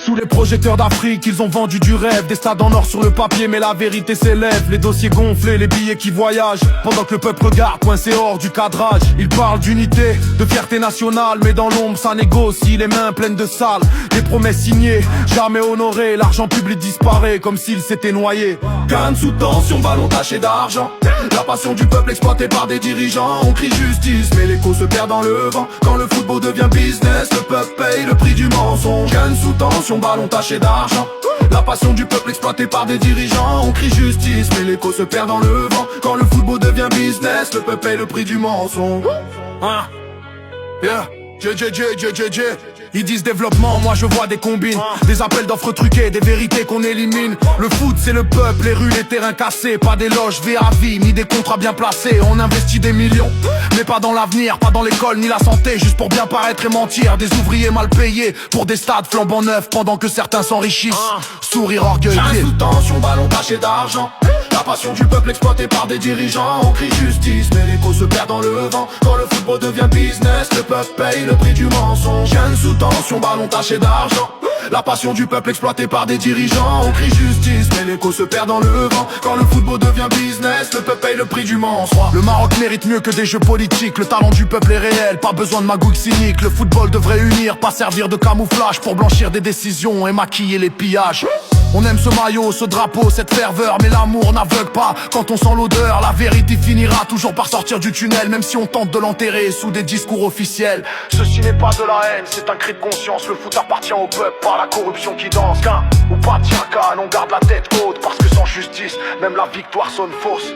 Sous les projecteurs d'Afrique, ils ont vendu du rêve. Des stades en or sur le papier, mais la vérité s'élève. Les dossiers gonflés, les billets qui voyagent, pendant que le peuple regarde, coincé hors du cadrage. Ils parlent d'unité, de fierté nationale, mais dans l'ombre ça négocie, les mains pleines de sales. Des promesses signées, jamais honorées. L'argent public disparaît comme s'il s'était noyé. Cannes sous tension, ballon taché d'argent. La passion du peuple exploitée par des dirigeants. On crie justice, mais l'écho se perd dans le vent. Quand le football devient business, le peuple paye le prix du mensonge. Cannes sous tension, ballon taché d'argent. La passion du peuple exploitée par des dirigeants. On crie justice, mais l'écho se perd dans le vent. Quand le football devient business, le peuple paye le prix du mensonge. Yeah. Ils disent développement, moi je vois des combines. Des appels d'offres truqués, des vérités qu'on élimine. Le foot c'est le peuple, les rues, les terrains cassés. Pas des loges vie, ni des contrats bien placés. On investit des millions, mais pas dans l'avenir. Pas dans l'école, ni la santé, juste pour bien paraître et mentir. Des ouvriers mal payés, pour des stades flambant neufs. Pendant que certains s'enrichissent, sourire orgueilleux. Cannes sous tension, ballon taché d'argent. La passion du peuple exploitée par des dirigeants. On crie justice, mais l'écho se perd dans le vent. Quand le football devient business, le peuple paye le prix du mensonge. Cannes sous tension, ballon taché d'argent. La passion du peuple exploitée par des dirigeants. On crie justice, mais l'écho se perd dans le vent. Quand le football devient business, le peuple paye le prix du mensonge. Le Maroc mérite mieux que des jeux politiques. Le talent du peuple est réel, pas besoin de magouilles cyniques. Le football devrait unir, pas servir de camouflage pour blanchir des décisions et maquiller les pillages. On aime ce maillot, ce drapeau, cette ferveur, mais l'amour n'aveugle pas. Quand on sent l'odeur, la vérité finira toujours par sortir du tunnel. Même si on tente de l'enterrer sous des discours officiels. Ceci n'est pas de la haine, c'est un cri de conscience. Le foot appartient au peuple, pas la corruption qui danse. Qu'un ou pas de Cannes, on garde la tête haute. Parce que sans justice, même la victoire sonne fausse.